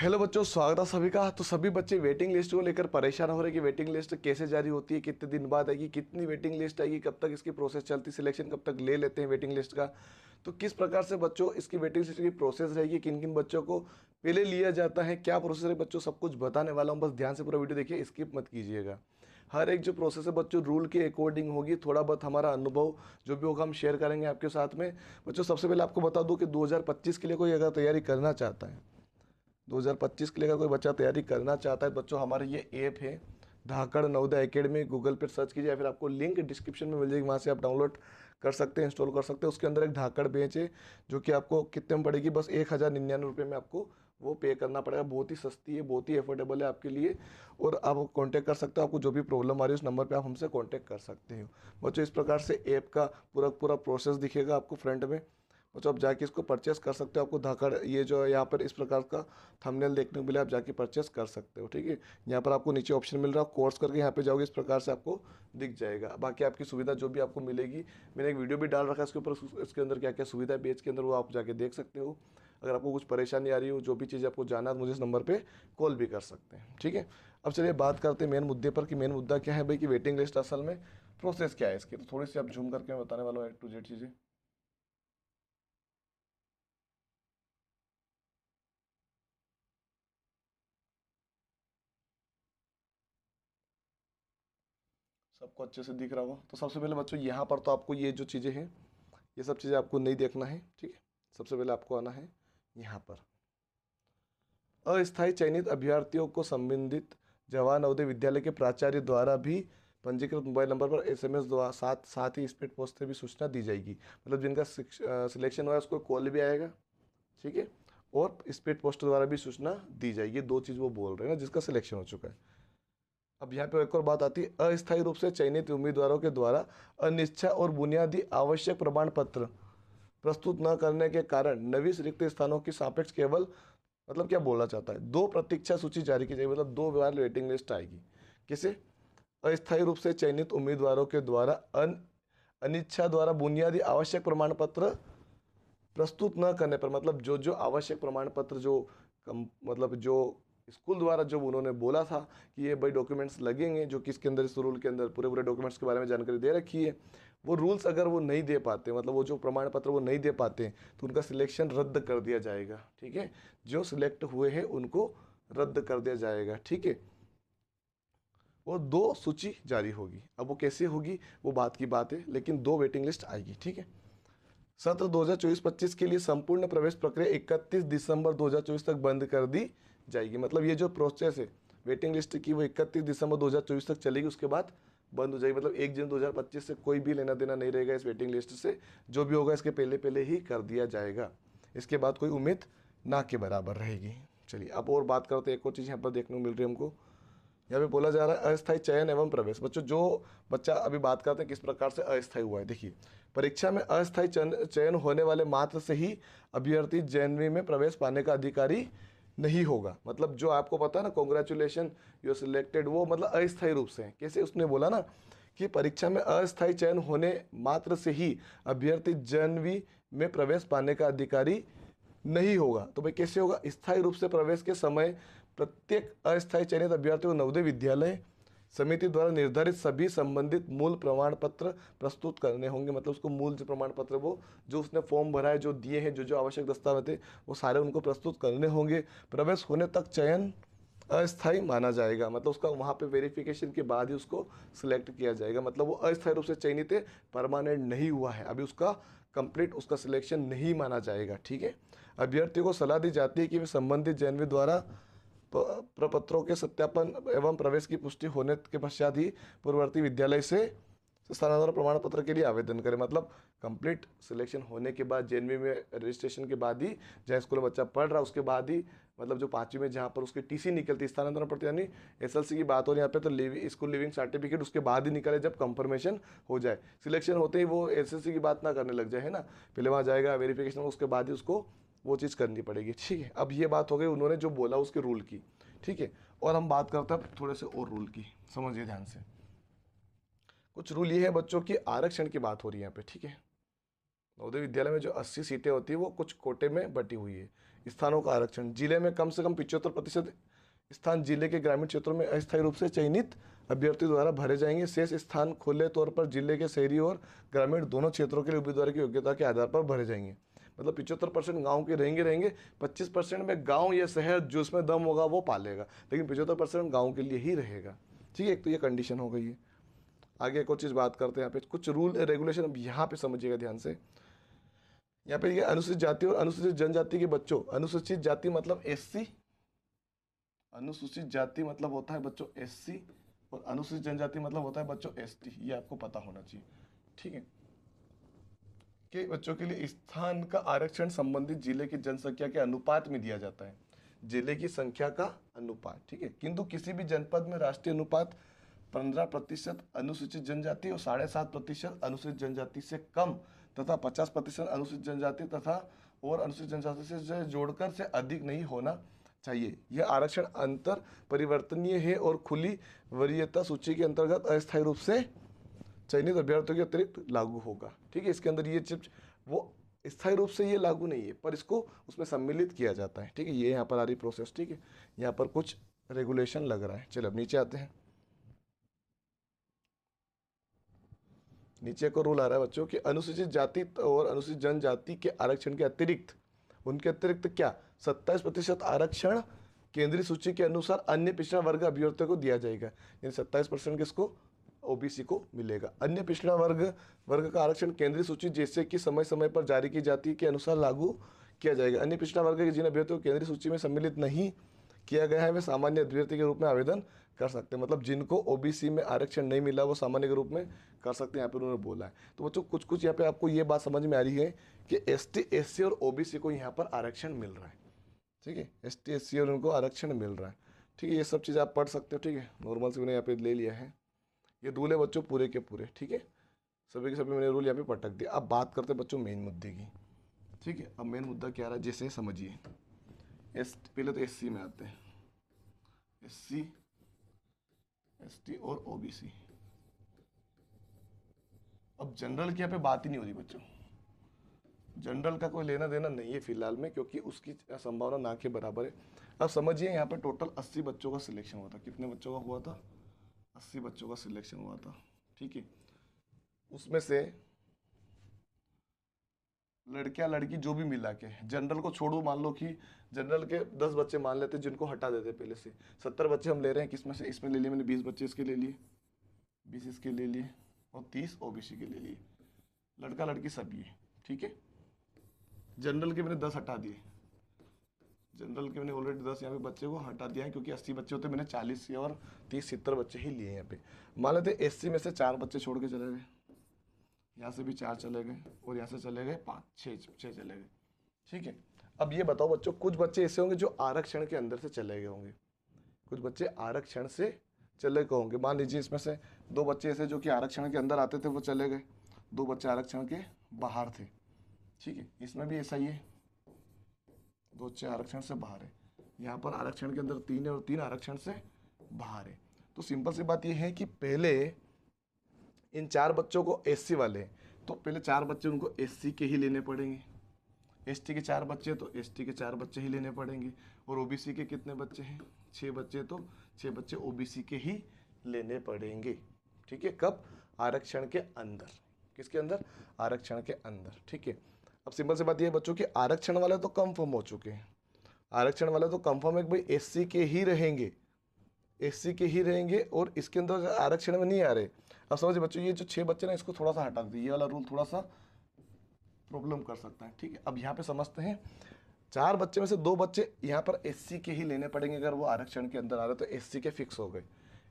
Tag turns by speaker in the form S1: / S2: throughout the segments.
S1: Hello बच्चों, स्वागत है सभी का। तो सभी बच्चे वेटिंग लिस्ट को लेकर परेशान हो रहे हैं कि वेटिंग लिस्ट कैसे जारी होती है, कितने दिन बाद आएगी, कितनी वेटिंग लिस्ट आएगी, कब तक इसकी प्रोसेस चलती, सिलेक्शन कब तक ले लेते हैं वेटिंग लिस्ट का। तो किस प्रकार से बच्चों इसकी वेटिंग लिस्ट की प्रोसेस रहेगी, किन किन बच्चों को पहले लिया जाता है, क्या प्रोसेस है बच्चों, सब कुछ बताने वाला हूँ। बस ध्यान से पूरा वीडियो देखिए, स्किप मत कीजिएगा। हर एक जो प्रोसेस है बच्चों रूल के अकॉर्डिंग होगी। थोड़ा बहुत हमारा अनुभव जो भी होगा हम शेयर करेंगे आपके साथ में। बच्चों सबसे पहले आपको बता दूं कि 2025 के लिए कोई अगर तैयारी करना चाहता है, 2025 के लिए अगर कोई बच्चा तैयारी करना चाहता है बच्चों, हमारे ये ऐप है धाकड़ नवोदय एकेडमी। गूगल पर सर्च कीजिए या फिर आपको लिंक डिस्क्रिप्शन में मिल जाएगी, वहाँ से आप डाउनलोड कर सकते हैं, इंस्टॉल कर सकते हैं। उसके अंदर एक धाकड़ बेंच है जो कि आपको कितने में पड़ेगी, बस 1099 रुपये में आपको वो पे करना पड़ेगा। बहुत ही सस्ती है, बहुत ही अफोर्डेबल है आपके लिए। और आप कांटेक्ट कर सकते हो, आपको जो भी प्रॉब्लम आ रही है उस नंबर पे आप हमसे कांटेक्ट कर सकते हो बच्चों। इस प्रकार से ऐप का पूरा पूरा प्रोसेस दिखेगा आपको फ्रंट में बच्चों। आप जाके इसको परचेस कर सकते हो। आपको धाकड़ ये जो है यहाँ पर इस प्रकार का थंबनेल देखने को मिले, आप जाके परचेस कर सकते हो, ठीक है। यहाँ पर आपको नीचे ऑप्शन मिल रहा है, कोर्स करके यहाँ पे जाओगे, इस प्रकार से आपको दिख जाएगा। बाकी आपकी सुविधा जो भी आपको मिलेगी, मैंने एक वीडियो भी डाल रखा है इसके ऊपर, इसके अंदर क्या क्या सुविधा है पेज के अंदर, वो आप जाके देख सकते हो। अगर आपको कुछ परेशानी आ रही हो, जो भी चीज़ आपको जाना है, तो मुझे इस नंबर पर कॉल भी कर सकते हैं, ठीक है। अब चलिए बात करते हैं मेन मुद्दे पर कि मेन मुद्दा क्या है भाई, कि वेटिंग लिस्ट असल में प्रोसेस क्या है इसकी। तो थोड़ी सी आप झूम करके मैं बताने वाला हूँ A to Z चीज़ें। सबको अच्छे से दिख रहा होगा। तो सबसे पहले बच्चों यहाँ पर तो आपको ये जो चीज़ें हैं, ये सब चीज़ें आपको नहीं देखना है, ठीक है। सबसे पहले आपको आना है यहाँ पर, अस्थायी चयनित अभ्यर्थियों को संबंधित जवाहर नवोदय विद्यालय के प्राचार्य द्वारा भी पंजीकृत मोबाइल नंबर पर SMS द्वारा साथ ही स्पीड पोस्ट से भी सूचना दी जाएगी। मतलब जिनका सिलेक्शन हुआ है उसको कॉल भी आएगा, ठीक है, और स्पीड पोस्ट द्वारा भी सूचना दी जाएगी। दो चीज़ वो बोल रहे हैं ना, जिसका सिलेक्शन हो चुका है। अब यहाँ पे एक और बात आती है, अस्थायी रूप से चयनित उम्मीदवारों के द्वारा अनिच्छा और बुनियादी आवश्यक प्रमाण पत्र प्रस्तुत न करने के कारण नवीस रिक्त स्थानों की सापेक्ष केवल, मतलब क्या बोलना चाहता है, दो प्रतीक्षा सूची जारी की जाएगी। मतलब 2 बार वेटिंग लिस्ट आएगी। किसे? अस्थायी रूप से चयनित उम्मीदवारों के द्वारा अनिच्छा द्वारा बुनियादी आवश्यक प्रमाण पत्र प्रस्तुत न करने पर, मतलब जो जो आवश्यक प्रमाण पत्र जो मतलब जो स्कूल द्वारा जो उन्होंने बोला था कि ये भाई डॉक्यूमेंट्स लगेंगे, जो कि इसके अंदर इस रूल के अंदर पूरे पूरे डॉक्यूमेंट्स के बारे में जानकारी दे रखी है, वो रूल्स अगर वो नहीं दे पाते, मतलब वो जो प्रमाण पत्र वो नहीं दे पाते, तो उनका सिलेक्शन रद्द कर दिया जाएगा, ठीक है। जो सिलेक्ट हुए हैं उनको रद्द कर दिया जाएगा, ठीक है। वो 2 सूची जारी होगी। अब वो कैसे होगी वो बात की बात है, लेकिन 2 वेटिंग लिस्ट आएगी, ठीक है। सत्र 2024-25 के लिए संपूर्ण प्रवेश प्रक्रिया 31 दिसंबर 2024 तक बंद कर दी जाएगी। मतलब ये जो प्रोसेस है वेटिंग लिस्ट की, वो 31 दिसंबर 2024 तक चलेगी, उसके बाद बंद हो जाएगी। मतलब 1 जून 2025 से कोई भी लेना देना नहीं रहेगा इस वेटिंग लिस्ट से। जो भी होगा इसके पहले पहले ही कर दिया जाएगा। इसके बाद कोई उम्मीद ना के बराबर रहेगी। चलिए अब और बात करते हैं। एक और चीज़ यहाँ पर देखने को मिल रही है हमको, यहाँ पे बोला जा रहा है अस्थायी चयन एवं प्रवेश। बच्चों जो बच्चा अभी बात करते हैं किस प्रकार से अस्थायी हुआ है, देखिए परीक्षा में अस्थायी चयन होने वाले मात्र से ही अभ्यर्थी जेएनवी में प्रवेश पाने का अधिकारी नहीं होगा। मतलब जो आपको पता है ना, कॉन्ग्रेचुलेशन यू सिलेक्टेड, वो मतलब अस्थायी रूप से है। कैसे? उसने बोला ना कि परीक्षा में अस्थायी चयन होने मात्र से ही अभ्यर्थी जेएनवी में प्रवेश पाने का अधिकारी नहीं होगा। तो भाई कैसे होगा? स्थायी रूप से प्रवेश के समय प्रत्येक अस्थायी चयनित अभ्यर्थी को नवोदय विद्यालय समिति द्वारा निर्धारित सभी संबंधित मूल प्रमाण पत्र प्रस्तुत करने होंगे। मतलब उसको मूल जो प्रमाण पत्र वो जो उसने फॉर्म भरा है, जो दिए हैं, जो जो आवश्यक दस्तावेज थे, वो सारे उनको प्रस्तुत करने होंगे। प्रवेश होने तक चयन अस्थायी माना जाएगा। मतलब उसका वहाँ पे वेरिफिकेशन के बाद ही उसको सिलेक्ट किया जाएगा। मतलब वो अस्थायी रूप से चयनित है, परमानेंट नहीं हुआ है अभी, उसका कंप्लीट उसका सिलेक्शन नहीं माना जाएगा, ठीक है। अभ्यर्थियों को सलाह दी जाती है कि वे संबंधित जेएनवी द्वारा प्रपत्रों के सत्यापन एवं प्रवेश की पुष्टि होने के पश्चात ही पूर्ववर्ती विद्यालय से स्थानांतरण प्रमाण पत्र के लिए आवेदन करें। मतलब कंप्लीट सिलेक्शन होने के बाद जेएनवी में रजिस्ट्रेशन के बाद ही, जहाँ स्कूल में बच्चा पढ़ रहा है उसके बाद ही, मतलब जो 5वीं में जहाँ पर उसकी टीसी निकलती है स्थानांतरण पत्र, यानी एसएलसी की बात हो रही है यहाँ पे, तो स्कूल लिविंग सर्टिफिकेट उसके बाद ही निकले जब कंफर्मेशन हो जाए। सिलेक्शन होते ही वो एसएलसी की बात ना करने लग जाए, है ना। पहले वहाँ जाएगा वेरिफिकेशन, उसके बाद ही उसको वो चीज़ करनी पड़ेगी, ठीक है। अब ये बात हो गई उन्होंने जो बोला उसके रूल की, ठीक है। और हम बात करते हैं थोड़े से और रूल की, समझिए ध्यान से। कुछ रूल ये है बच्चों की, आरक्षण की बात हो रही है यहाँ पे, ठीक है। नवोदय विद्यालय में जो 80 सीटें होती है वो कुछ कोटे में बटी हुई है। स्थानों का आरक्षण, जिले में कम से कम 75% स्थान जिले के ग्रामीण क्षेत्रों में अस्थायी रूप से चयनित अभ्यर्थी द्वारा भरे जाएंगे। शेष स्थान खुले तौर पर जिले के शहरी और ग्रामीण दोनों क्षेत्रों के लिए उम्मीदवार की योग्यता के आधार पर भरे जाएंगे। मतलब 75% गाँव के रहेंगे, 25% में गाँव या शहर जो उसमें दम होगा वो पालेगा, लेकिन 75% गाँव के लिए ही रहेगा। ठीक है, एक तो ये कंडीशन हो गई है। आगे एक और चीज़ बात करते हैं, यहाँ पे कुछ रूल रेगुलेशन अब यहाँ पे समझिएगा ध्यान से। यहाँ पे ये अनुसूचित जाति और अनुसूचित जनजाति के बच्चों, अनुसूचित जाति मतलब एससी, अनुसूचित जाति मतलब होता है बच्चों एससी, और अनुसूचित जनजाति मतलब होता है बच्चों एसटी। ये आपको पता होना चाहिए। ठीक है, कि बच्चों के लिए स्थान का आरक्षण संबंधित जिले की जनसंख्या के अनुपात में दिया जाता है, जिले की संख्या का अनुपात। ठीक है, किंतु किसी भी जनपद में राष्ट्रीय अनुपात 15% अनुसूचित जनजाति और 7.5% अनुसूचित जनजाति से कम तथा 50% अनुसूचित जनजाति तथा और अनुसूचित जनजाति से जोड़कर से अधिक नहीं होना चाहिए। यह आरक्षण अंतर परिवर्तनीय है और खुली वरीयता सूची के अंतर्गत अस्थायी रूप से चयनित अभ्यर्थियों के अतिरिक्त लागू होगा। ठीक है, इसके अंदर ये चिप्स वो स्थायी रूप से ये लागू नहीं है, पर इसको उसमें सम्मिलित किया जाता है। ठीक है, ये यहाँ पर आ रही प्रोसेस। ठीक है, यहाँ पर कुछ रेगुलेशन लग रहा है। चलो अब नीचे आते हैं। नीचे को रूल आ रहा है बच्चों कि अनुसूचित जाति और अनुसूचित जनजाति के आरक्षण के अतिरिक्त, उनके अतिरिक्त क्या 27% आरक्षण केंद्रीय सूची के अनुसार अन्य पिछड़ा वर्ग अभ्यर्थियों को दिया जाएगा। यानी 27% किसको, ओबीसी को मिलेगा। अन्य पिछड़ा वर्ग का आरक्षण केंद्रीय सूची जैसे कि समय समय पर जारी की जाती के अनुसार लागू किया जाएगा। अन्य पिछड़ा वर्ग के जिन अभ्यर्थियों को केंद्रीय सूची में सम्मिलित नहीं किया गया है वे सामान्य अभ्यर्थी के रूप में आवेदन कर सकते हैं। मतलब जिनको ओबीसी में आरक्षण नहीं मिला वो सामान्य के रूप में कर सकते हैं, यहाँ पे उन्होंने बोला है। तो बच्चों कुछ कुछ यहाँ पे आपको ये बात समझ में आ रही है कि एसटी एससी और ओबीसी को यहाँ पर आरक्षण मिल रहा है। ठीक है, एसटी एससी और उनको आरक्षण मिल रहा है। ठीक है, ये सब चीज़ आप पढ़ सकते हो। ठीक है, नॉर्मल से मैंने यहाँ पे ले लिया है। ये रूल है बच्चों पूरे के पूरे। ठीक है, सभी के सभी मैंने रूल यहाँ पे पटक दिया। अब बात करते हैं बच्चों मेन मुद्दे की। ठीक है, अब मेन मुद्दा क्या रहा है जैसे समझिए। पहले तो एससी में आते हैं, एससी एसटी और ओबीसी। अब जनरल की यहाँ पे बात ही नहीं हो रही बच्चों, जनरल का कोई लेना देना नहीं है फिलहाल में, क्योंकि उसकी संभावना ना के बराबर है। अब समझिए यहाँ पे टोटल 80 बच्चों का सिलेक्शन हुआ था। कितने बच्चों का हुआ था, 80 बच्चों का सिलेक्शन हुआ था। ठीक है, उसमें से लड़कियां लड़की जो भी मिला के, जनरल को छोड़ो, मान लो कि जनरल के 10 बच्चे मान लेते जिनको हटा देते पहले से, 70 बच्चे हम ले रहे हैं। किसमें से, इसमें ले लिए मैंने 20 बच्चे इसके ले लिए, 20 इसके ले लिए और 30 ओबीसी के ले लिए। लड़का लड़की सब ये। ठीक है, जनरल के मैंने 10 हटा दिए, जनरल के मैंने ऑलरेडी 10 यहाँ पे बच्चे को हटा दिया है, क्योंकि 80 बच्चे होते मैंने 40 और 30 70 बच्चे ही लिए यहाँ पे। मान लेते एससी में से 4 बच्चे छोड़ के चले गए, यहाँ से भी 4 चले गए और यहाँ से चले गए 5 6 चले गए। ठीक है, अब ये बताओ बच्चों, कुछ बच्चे ऐसे होंगे जो आरक्षण के अंदर से चले गए होंगे, कुछ बच्चे आरक्षण से चले गए होंगे। मान लीजिए इसमें से 2 बच्चे ऐसे जो कि आरक्षण के अंदर आते थे वो चले गए, 2 बच्चे आरक्षण के बाहर थे। ठीक है, इसमें भी ऐसा ही है, 2 बच्चे आरक्षण से बाहर है। यहाँ पर आरक्षण के अंदर 3 है और 3 आरक्षण से बाहर है। तो सिंपल सी बात यह है कि पहले इन 4 बच्चों को एससी वाले, तो पहले 4 बच्चे उनको एससी के ही लेने पड़ेंगे। एसटी के 4 बच्चे तो एसटी के 4 बच्चे ही लेने पड़ेंगे। और ओबीसी के कितने बच्चे हैं, 6 बच्चे, तो 6 बच्चे ओबीसी के ही लेने पड़ेंगे। ठीक है, कब, आरक्षण के अंदर। किसके अंदर, आरक्षण के अंदर। ठीक है, अब सिंपल सी बात यह है बच्चों कि आरक्षण वाले तो कंफर्म हो चुके हैं, आरक्षण वाले तो कंफर्म है कि भाई एससी के ही रहेंगे, एससी के ही रहेंगे और इसके अंदर आरक्षण में नहीं आ रहे। अब समझिए बच्चों, ये जो 6 बच्चे ना, इसको थोड़ा सा हटा दीजिए, ये वाला रूल थोड़ा सा प्रॉब्लम कर सकता है। ठीक है, अब यहाँ पे समझते हैं, 4 बच्चे में से 2 बच्चे यहाँ पर एससी के ही लेने पड़ेंगे। अगर वो आरक्षण के अंदर आ रहे तो एससी के फिक्स हो गए,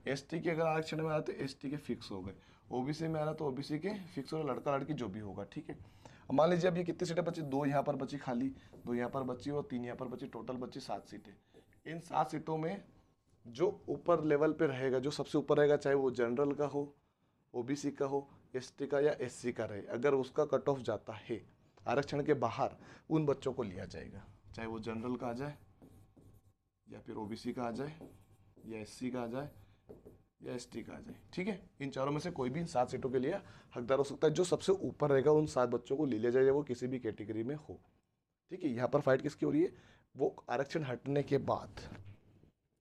S1: एसटी के अगर आरक्षण में आ रहे तो एसटी के फिक्स हो गए, ओबीसी में आ रहा तो ओबीसी के फिक्स हो गए, लड़का लड़की जो भी होगा। ठीक है, अब मान लीजिए अब ये कितनी सीटें बची, 2 यहाँ पर बची खाली, 2 यहाँ पर बची और 3 यहाँ पर बची, टोटल बची 7 सीटें। इन 7 सीटों में जो ऊपर लेवल पे रहेगा, जो सबसे ऊपर रहेगा, चाहे वो जनरल का हो, ओबीसी का हो, एसटी का या एससी का रहे, अगर उसका कट ऑफ जाता है आरक्षण के बाहर, उन बच्चों को लिया जाएगा, चाहे वो जनरल का आ जाए या फिर ओबीसी का आ जाए या एससी का आ जाए या एसटी का आ जाए, ठीक है। इन चारों में से कोई भी इन 7 सीटों के लिए हकदार हो सकता है। जो सबसे ऊपर रहेगा उन 7 बच्चों को ले लिया जाएगा, वो किसी भी कैटेगरी में हो, ठीक है। यहाँ पर फाइट किसकी हो रही है, वो आरक्षण हटने के बाद,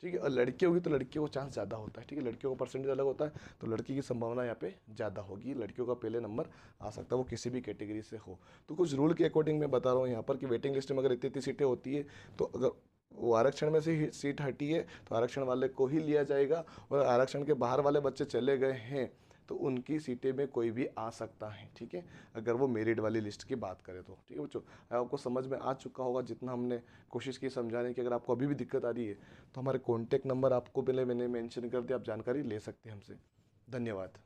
S1: ठीक है। और लड़की होगी तो लड़कियों को चांस ज़्यादा होता है, ठीक है। लड़कियों का परसेंटेज अलग होता है, तो लड़की की संभावना यहाँ पे ज़्यादा होगी, लड़कियों का पहले नंबर आ सकता है, वो किसी भी कैटेगरी से हो। तो कुछ रूल के अकॉर्डिंग मैं बता रहा हूँ यहाँ पर कि वेटिंग लिस्ट में अगर इतनी इतनी सीटें होती है, तो अगर वो आरक्षण में से ही सीट हटी है तो आरक्षण वाले को ही लिया जाएगा, और आरक्षण के बाहर वाले बच्चे चले गए हैं तो उनकी सीटें में कोई भी आ सकता है, ठीक है। अगर वो मेरिट वाली लिस्ट की बात करें तो, ठीक है बच्चों। आपको समझ में आ चुका होगा जितना हमने कोशिश की समझाने की। अगर आपको अभी भी दिक्कत आ रही है तो हमारे कॉन्टैक्ट नंबर आपको पहले मैंने मेंशन कर दिया, आप जानकारी ले सकते हैं हमसे। धन्यवाद।